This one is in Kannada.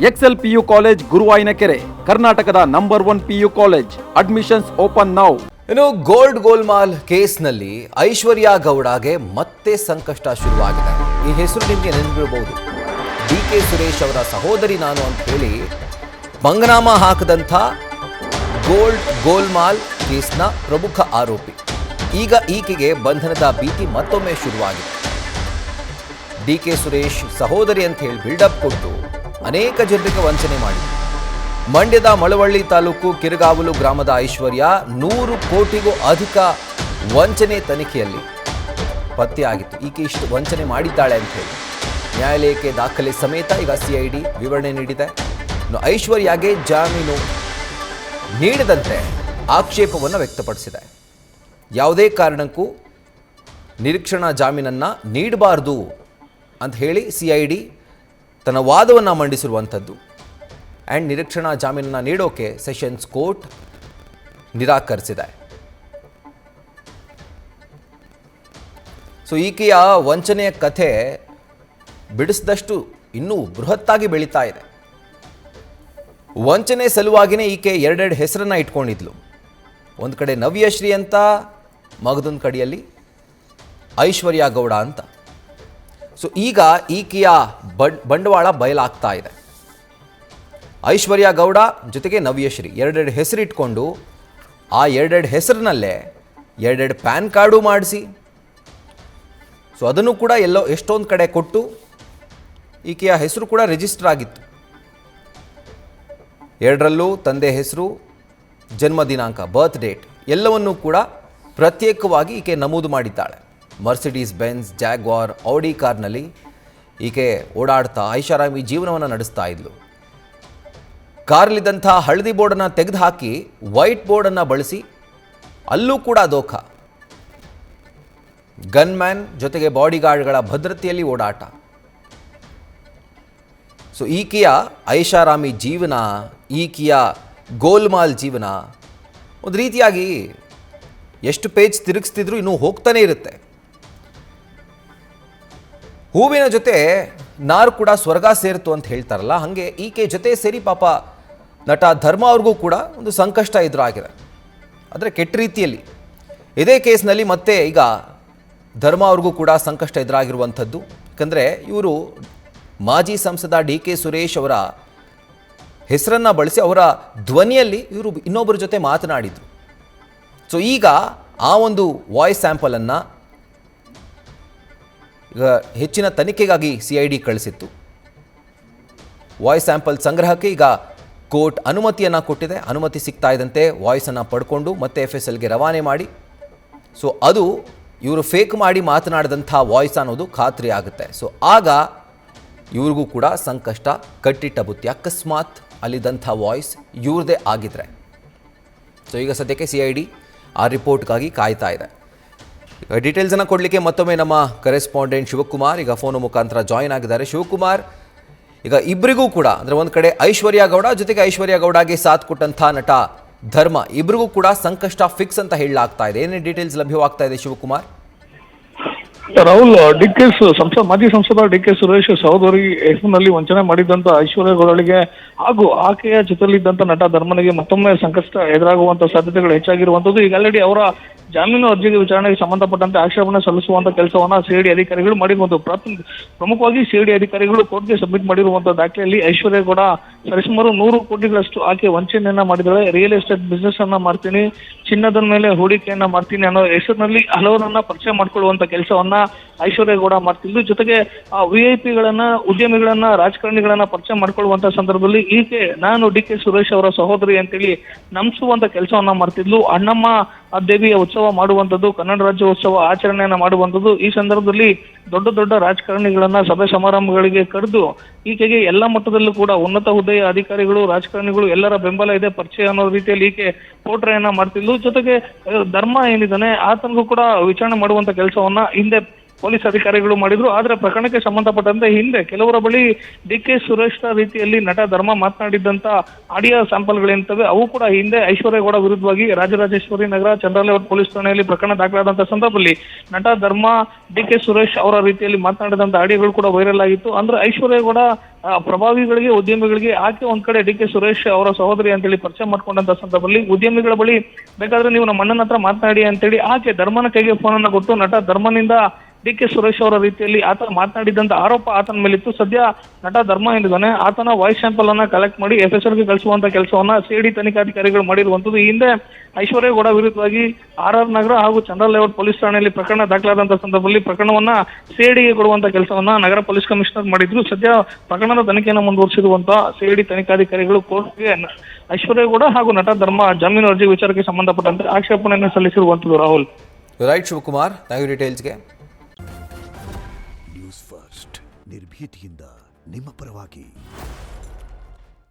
ಎಕ್ಸೆಲ್ ಪಿಯು ಕಾಲೇಜ್ ಗುರುವಾಯಿನಕೆರೆ, ಕರ್ನಾಟಕದ number 1 PU college. Admissions open now. ಇನ್ನು ಗೋಲ್ಮಾಲ್ ಕೇಸ್ನಲ್ಲಿ ಐಶ್ವರ್ಯ ಗೌಡಗೆ ಮತ್ತೆ ಸಂಕಷ್ಟ ಶುರುವಾಗಿದೆ. ಈ ಹೆಸರು ನಿಮಗೆ ನೆನಪಿರಬಹುದು. ಡಿ.ಕೆ. ಸುರೇಶ್ ಅವರ ಸಹೋದರಿ ನಾನು ಅಂತ ಹೇಳಿ ಮಂಗನಾಮ ಹಾಕದಂಥ ಗೋಲ್ಮಾಲ್ ಕೇಸ್ನ ಪ್ರಮುಖ ಆರೋಪಿ. ಈಗ ಈಕೆಗೆ ಬಂಧನದ ಭೀತಿ ಮತ್ತೊಮ್ಮೆ ಶುರುವಾಗಿದೆ. ಡಿ.ಕೆ. ಸುರೇಶ್ ಸಹೋದರಿ ಅಂತ ಹೇಳಿ ಬಿಲ್ಡಪ್ ಕೊಟ್ಟು ಅನೇಕ ಜನರಿಗೆ ವಂಚನೆ ಮಾಡಿದರು. ಮಂಡ್ಯದ ಮಳವಳ್ಳಿ ತಾಲೂಕು ಕಿರಗಾವಲು ಗ್ರಾಮದ ಐಶ್ವರ್ಯ 100 ಕೋಟಿಗೂ ಅಧಿಕ ವಂಚನೆ ತನಿಖೆಯಲ್ಲಿ ಪತ್ತೆಯಾಗಿತ್ತು. ಈಕೆ ಇಷ್ಟು ವಂಚನೆ ಮಾಡಿದ್ದಾಳೆ ಅಂತ ಹೇಳಿ ನ್ಯಾಯಾಲಯಕ್ಕೆ ದಾಖಲೆ ಸಮೇತ ಈಗ ಸಿಐಡಿ ವಿವರಣೆ ನೀಡಿದೆ. ಇನ್ನು ಐಶ್ವರ್ಯಗೆ ಜಾಮೀನು ನೀಡದಂತೆ ಆಕ್ಷೇಪವನ್ನು ವ್ಯಕ್ತಪಡಿಸಿದೆ. ಯಾವುದೇ ಕಾರಣಕ್ಕೂ ನಿರೀಕ್ಷಣಾ ಜಾಮೀನನ್ನು ನೀಡಬಾರ್ದು ಅಂತ ಹೇಳಿ ಸಿಐಡಿ ತನ್ನ ವಾದವನ್ನು ಮಂಡಿಸಿರುವಂಥದ್ದು. ಆ್ಯಂಡ್ ನಿರೀಕ್ಷಣಾ ಜಾಮೀನನ್ನು ನೀಡೋಕೆ ಸೆಷನ್ಸ್ ಕೋರ್ಟ್ ನಿರಾಕರಿಸಿದೆ. ಸೊ ಈಕೆಯ ವಂಚನೆಯ ಕಥೆ ಬಿಡಿಸಿದಷ್ಟು ಇನ್ನೂ ಬೃಹತ್ತಾಗಿ ಬೆಳೀತಾ ಇದೆ. ವಂಚನೆ ಸಲುವಾಗಿಯೇ ಈಕೆ ಎರಡೆರಡು ಹೆಸರನ್ನು ಇಟ್ಕೊಂಡಿದ್ಲು. ಒಂದು ಕಡೆ ನವ್ಯಶ್ರೀ ಅಂತ, ಮಗದೊಂದು ಕಡೆಯಲ್ಲಿ ಐಶ್ವರ್ಯ ಗೌಡ ಅಂತ. ಸೊ ಈಗ ಈಕೆಯ ಬಂಡವಾಳ ಬಯಲಾಗ್ತಾ ಇದೆ. ಐಶ್ವರ್ಯ ಗೌಡ ಜೊತೆಗೆ ನವ್ಯಶ್ರೀ ಎರಡೆರಡು ಹೆಸರಿಟ್ಕೊಂಡು ಆ ಎರಡೆರಡು ಹೆಸರಿನಲ್ಲೇ ಎರಡೆರಡು ಪ್ಯಾನ್ ಕಾರ್ಡು ಮಾಡಿಸಿ, ಸೊ ಅದನ್ನು ಕೂಡ ಎಷ್ಟೊಂದು ಕಡೆ ಕೊಟ್ಟು ಈಕೆಯ ಹೆಸರು ಕೂಡ ರಿಜಿಸ್ಟರ್ ಆಗಿತ್ತು. ಎರಡರಲ್ಲೂ ತಂದೆ ಹೆಸರು, ಜನ್ಮ ದಿನಾಂಕ, ಬರ್ತ್ ಡೇಟ್ ಎಲ್ಲವನ್ನೂ ಕೂಡ ಪ್ರತ್ಯೇಕವಾಗಿ ಈಕೆ ನಮೂದು ಮಾಡಿದ್ದಾಳೆ. ಮರ್ಸಿಡೀಸ್ ಬೆನ್ಸ್, ಜಾಗ್ವಾರ್, ಔಡಿ ಕಾರ್ನಲ್ಲಿ ಈಕೆ ಓಡಾಡ್ತಾ ಐಷಾರಾಮಿ ಜೀವನವನ್ನು ನಡೆಸ್ತಾ ಇದ್ಲು. ಕಾರಲ್ಲಿದ್ದಂಥ ಹಳದಿ ಬೋರ್ಡನ್ನು ತೆಗೆದುಹಾಕಿ ವೈಟ್ ಬೋರ್ಡನ್ನು ಬಳಸಿ ಅಲ್ಲೂ ಕೂಡ ದೋಖ. ಗನ್ಮ್ಯಾನ್ ಜೊತೆಗೆ ಬಾಡಿಗಾರ್ಡ್ಗಳ ಭದ್ರತೆಯಲ್ಲಿ ಓಡಾಟ. ಸೊ ಈಕೆಯ ಐಷಾರಾಮಿ ಜೀವನ, ಈಕೆಯ ಗೋಲ್ಮಾಲ್ ಜೀವನ ಒಂದು ರೀತಿಯಾಗಿ ಎಷ್ಟು ಪೇಜ್ ತಿರುಗಿಸ್ತಿದ್ರು ಇನ್ನೂ ಹೋಗ್ತಾನೆ ಇರುತ್ತೆ. ಹೂವಿನ ಜೊತೆ ನಾರು ಕೂಡ ಸ್ವರ್ಗ ಸೇರಿತು ಅಂತ ಹೇಳ್ತಾರಲ್ಲ, ಹಾಗೆ ಈಕೆ ಜೊತೆ ಸೇರಿ ಪಾಪ ನಟ ಧರ್ಮ ಅವ್ರಿಗೂ ಕೂಡ ಒಂದು ಸಂಕಷ್ಟ ಎದುರಾಗಿದೆ. ಆದರೆ ಕೆಟ್ಟ ರೀತಿಯಲ್ಲಿ. ಇದೇ ಕೇಸ್ನಲ್ಲಿ ಮತ್ತೆ ಈಗ ಧರ್ಮ ಅವ್ರಿಗೂ ಕೂಡ ಸಂಕಷ್ಟ ಎದುರಾಗಿರುವಂಥದ್ದು. ಯಾಕಂದರೆ ಇವರು ಮಾಜಿ ಸಂಸದ ಡಿ.ಕೆ. ಸುರೇಶ್ ಅವರ ಹೆಸರನ್ನು ಬಳಸಿ ಅವರ ಧ್ವನಿಯಲ್ಲಿ ಇವರು ಇನ್ನೊಬ್ಬರ ಜೊತೆ ಮಾತನಾಡಿದರು. ಸೊ ಈಗ ಆ ಒಂದು ವಾಯ್ಸ್ ಸ್ಯಾಂಪಲನ್ನು ಈಗ ಹೆಚ್ಚಿನ ತನಿಖೆಗಾಗಿ ಸಿಐಡಿ ಕಳಿಸಿತ್ತು. ವಾಯ್ಸ್ ಸ್ಯಾಂಪಲ್ ಸಂಗ್ರಹಕ್ಕೆ ಈಗ ಕೋರ್ಟ್ ಅನುಮತಿಯನ್ನು ಕೊಟ್ಟಿದೆ. ಅನುಮತಿ ಸಿಗ್ತಾ ಇದ್ದಂತೆ ವಾಯ್ಸನ್ನು ಪಡ್ಕೊಂಡು ಮತ್ತೆ FSLಗೆ ರವಾನೆ ಮಾಡಿ, ಸೊ ಅದು ಇವರು ಫೇಕ್ ಮಾಡಿ ಮಾತನಾಡಿದಂಥ ವಾಯ್ಸ್ ಅನ್ನೋದು ಖಾತ್ರಿ ಆಗುತ್ತೆ. ಸೊ ಆಗ ಇವ್ರಿಗೂ ಕೂಡ ಸಂಕಷ್ಟ ಕಟ್ಟಿಟ್ಟ ಬುತ್ತಿ. ಅಕಸ್ಮಾತ್ ಅಲ್ಲಿದ್ದಂಥ ವಾಯ್ಸ್ ಇವ್ರದೇ ಆಗಿದ್ರೆ. ಸೊ ಈಗ ಸದ್ಯಕ್ಕೆ ಸಿಐಡಿ ಆ ರಿಪೋರ್ಟ್ಗಾಗಿ ಕಾಯ್ತಾ ಇದೆ. ಡೀಟೇಲ್ಸನ್ನು ಕೊಡಲಿಕ್ಕೆ ಮತ್ತೊಮ್ಮೆ ನಮ್ಮ ಕರೆಸ್ಪಾಂಡೆಂಟ್ ಶಿವಕುಮಾರ್ ಈಗ ಫೋನ್ ಮುಖಾಂತರ ಜಾಯಿನ್ ಆಗಿದ್ದಾರೆ. ಶಿವಕುಮಾರ್, ಈಗ ಇಬ್ಬರಿಗೂ ಕೂಡ ಅಂದರೆ ಒಂದು ಕಡೆ ಐಶ್ವರ್ಯ ಗೌಡ ಜೊತೆಗೆ ಐಶ್ವರ್ಯ ಗೌಡಗೆ ಸಾಥ್ ಕೊಟ್ಟಂಥ ನಟ ಧರ್ಮ ಇಬ್ಬರಿಗೂ ಕೂಡ ಸಂಕಷ್ಟ ಫಿಕ್ಸ್ ಅಂತ ಹೇಳಲಾಗ್ತಾ ಇದೆ. ಏನೇ ಡೀಟೇಲ್ಸ್ ಲಭ್ಯವಾಗ್ತಾ ಇದೆ ಶಿವಕುಮಾರ್? ರಾಹುಲ್, ಮಾಜಿ ಸಂಸದ ಡಿ.ಕೆ. ಸುರೇಶ್ ಸಹೋದರಿ ಹೆಸರಿನಲ್ಲಿ ವಂಚನೆ ಮಾಡಿದಂತ ಐಶ್ವರ್ಯ ಗೌಡಳಿಗೆ ಹಾಗೂ ಆಕೆಯ ಜೊತೆಲಿದ್ದಂತ ನಟ ಧರ್ಮನಿಗೆ ಮತ್ತೊಮ್ಮೆ ಸಂಕಷ್ಟ ಎದುರಾಗುವಂತ ಸಾಧ್ಯತೆಗಳು ಹೆಚ್ಚಾಗಿರುವಂತದ್ದು. ಈಗ ಆಲ್ರೆಡಿ ಅವರ ಜಾಮೀನು ಅರ್ಜಿಗೆ ವಿಚಾರಣೆಗೆ ಸಂಬಂಧಪಟ್ಟಂತೆ ಆಕ್ಷೇಪಣೆ ಸಲ್ಲಿಸುವಂತ ಕೆಲಸವನ್ನ ಸಿಐಡಿ ಅಧಿಕಾರಿಗಳು ಮಾಡಿರುವಂತಹ ಪ್ರಮುಖವಾಗಿ ಸಿಐಡಿ ಅಧಿಕಾರಿಗಳು ಕೋರ್ಟ್ಗೆ ಸಬ್ಮಿಟ್ ಮಾಡಿರುವಂತಹ ದಾಖಲೆಯಲ್ಲಿ ಐಶ್ವರ್ಯ ಗೌಡ ಸರಿಸುಮಾರು 100 ಕೋಟಿಗಳಷ್ಟು ಆಕೆ ವಂಚನೆಯನ್ನ ಮಾಡಿದಾಳೆ. ರಿಯಲ್ ಎಸ್ಟೇಟ್ ಬಿಸ್ನೆಸ್ ಅನ್ನ ಮಾಡ್ತೀನಿ, ಚಿನ್ನದ ಮೇಲೆ ಹೂಡಿಕೆಯನ್ನ ಮಾಡ್ತೀನಿ ಅನ್ನೋ ಹೆಸರಿನಲ್ಲಿ ಹಲವರನ್ನ ಪರಿಚಯ ಮಾಡ್ಕೊಳ್ಳುವಂತ ಕೆಲಸವನ್ನ ಐಶ್ವರ್ಯ ಗೌಡ ಮಾಡ್ತಿದ್ದು, ಜೊತೆಗೆ ವಿಐಪಿಗಳನ್ನ, ಉದ್ಯಮಿಗಳನ್ನ, ರಾಜಕಾರಣಿಗಳನ್ನ ಪರಿಚಯ ಮಾಡ್ಕೊಳ್ಳುವಂತ ಸಂದರ್ಭದಲ್ಲಿ ಈಕೆ ನಾನು ಡಿ.ಕೆ. ಸುರೇಶ್ ಅವರ ಸಹೋದರಿ ಅಂತೇಳಿ ನಂಬಿಸುವಂತ ಕೆಲಸವನ್ನ ಮಾಡ್ತಿದ್ಲು. ಅಣ್ಣಮ್ಮ ದೇವಿಯ ಉತ್ಸವ ಮಾಡುವಂಥದ್ದು, ಕನ್ನಡ ರಾಜ್ಯೋತ್ಸವ ಆಚರಣೆಯನ್ನ ಮಾಡುವಂಥದ್ದು. ಈ ಸಂದರ್ಭದಲ್ಲಿ ದೊಡ್ಡ ದೊಡ್ಡ ರಾಜಕಾರಣಿಗಳನ್ನ ಸಭೆ ಸಮಾರಂಭಗಳಿಗೆ ಕರೆದು ಈಕೆಗೆ ಎಲ್ಲ ಮಟ್ಟದಲ್ಲೂ ಕೂಡ ಉನ್ನತ ಹುದ್ದೆಯ ಅಧಿಕಾರಿಗಳು, ರಾಜಕಾರಣಿಗಳು ಎಲ್ಲರ ಬೆಂಬಲ ಇದೆ, ಪರಿಚಯ ಅನ್ನೋ ರೀತಿಯಲ್ಲಿ ಈಕೆ ಪೋಟ್ರೆಯನ್ನ ಮಾಡ್ತಿದ್ಲು. ಜೊತೆಗೆ ಧರ್ಮ ಏನಿದ್ದಾನೆ ಆತನಿಗೂ ಕೂಡ ವಿಚಾರಣೆ ಮಾಡುವಂತ ಕೆಲಸವನ್ನ ಹಿಂದೆ ಪೊಲೀಸ್ ಅಧಿಕಾರಿಗಳು ಮಾಡಿದ್ರು. ಆದ್ರೆ ಪ್ರಕರಣಕ್ಕೆ ಸಂಬಂಧಪಟ್ಟಂತೆ ಹಿಂದೆ ಕೆಲವರ ಬಳಿ ಡಿ.ಕೆ. ಸುರೇಶ್ ರೀತಿಯಲ್ಲಿ ನಟ ಧರ್ಮ ಮಾತನಾಡಿದ್ದಂತ ಆಡಿಯೋ ಸ್ಯಾಂಪಲ್ಗಳೇನಿರ್ತವೆ ಅವು ಕೂಡ ಹಿಂದೆ ಐಶ್ವರ್ಯಗೌಡ ವಿರುದ್ಧವಾಗಿ ರಾಜರಾಜೇಶ್ವರಿ ನಗರ ಚಂದ್ರಲೇಔಟ್ ಪೊಲೀಸ್ ಠಾಣೆಯಲ್ಲಿ ಪ್ರಕರಣ ದಾಖಲಾದಂತ ಸಂದರ್ಭದಲ್ಲಿ ನಟ ಧರ್ಮ ಡಿ.ಕೆ. ಸುರೇಶ್ ಅವರ ರೀತಿಯಲ್ಲಿ ಮಾತನಾಡಿದಂತ ಆಡಿಯೋಗಳು ಕೂಡ ವೈರಲ್ ಆಗಿತ್ತು. ಅಂದ್ರೆ ಐಶ್ವರ್ಯಗೌಡ ಪ್ರಭಾವಿಗಳಿಗೆ, ಉದ್ಯಮಿಗಳಿಗೆ ಆಕೆ ಒಂದ್ ಕಡೆ ಡಿ.ಕೆ. ಸುರೇಶ್ ಅವರ ಸಹೋದರಿ ಅಂತೇಳಿ ಪರಿಚಯ ಮಾಡ್ಕೊಂಡಂತ ಸಂದರ್ಭದಲ್ಲಿ ಉದ್ಯಮಿಗಳ ಬಳಿ ಬೇಕಾದ್ರೆ ನೀವು ನಮ್ಮ ಅಣ್ಣನ ಹತ್ರ ಮಾತನಾಡಿ ಅಂತೇಳಿ ಆಕೆ ಧರ್ಮನ ಕೈಗೆ ಫೋನ್ ಅನ್ನ ಕೊಟ್ಟು ನಟ ಧರ್ಮನಿಂದ ಡಿ.ಕೆ. ಸುರೇಶ್ ಅವರ ರೀತಿಯಲ್ಲಿ ಆತ ಮಾತನಾಡಿದಂತ ಆರೋಪ ಆತನ ಮೇಲಿತ್ತು. ಸದ್ಯ ನಟ ಧರ್ಮ ಏನಿದ್ದಾನೆ ಆತನ ವಾಯ್ಸ್ ಸ್ಯಾಂಪಲ್ ಅನ್ನ ಕಲೆಕ್ಟ್ ಮಾಡಿ FSRಗೆ ಕಳಿಸುವಂತ ಕೆಲಸವನ್ನ ಸಿಐಡಿ ತನಿಖಾಧಿಕಾರಿಗಳು ಮಾಡಿರುವಂತದ್ದು. ಹಿಂದೆ ಐಶ್ವರ್ಯಗೌಡ ವಿರುದ್ಧವಾಗಿ RR ನಗರ ಹಾಗೂ ಚಂದ್ರಲೇಔಟ್ ಪೊಲೀಸ್ ಠಾಣೆಯಲ್ಲಿ ಪ್ರಕರಣ ದಾಖಲಾದಂತ ಸಂದರ್ಭದಲ್ಲಿ ಪ್ರಕರಣವನ್ನ ಸಿಐಡಿಗೆ ಕೊಡುವಂತ ಕೆಲಸವನ್ನ ನಗರ ಪೊಲೀಸ್ ಕಮಿಷನರ್ ಮಾಡಿದ್ರು. ಸದ್ಯ ಪ್ರಕರಣದ ತನಿಖೆಯನ್ನು ಮುಂದುವರಿಸಿರುವಂತ ಸಿಐಡಿ ತನಿಖಾಧಿಕಾರಿಗಳು ಕೋರ್ಟ್ಗೆ ಐಶ್ವರ್ಯಗೌಡ ಹಾಗೂ ನಟ ಧರ್ಮ ಜಾಮೀನು ಅರ್ಜಿ ವಿಚಾರಕ್ಕೆ ಸಂಬಂಧಪಟ್ಟಂತೆ ಆಕ್ಷೇಪಣೆಯನ್ನು ಸಲ್ಲಿಸಿರುವಂತದ್ದು. Rahul. Right Shivakumar, thank you ಡೀಟೇಲ್ಸ್ಗೆ. ನ್ಯೂಸ್ ಫಸ್ಟ್ ನಿರ್ಭೀತಿಯಿಂದ ನಿಮ್ಮ ಪರವಾಗಿ.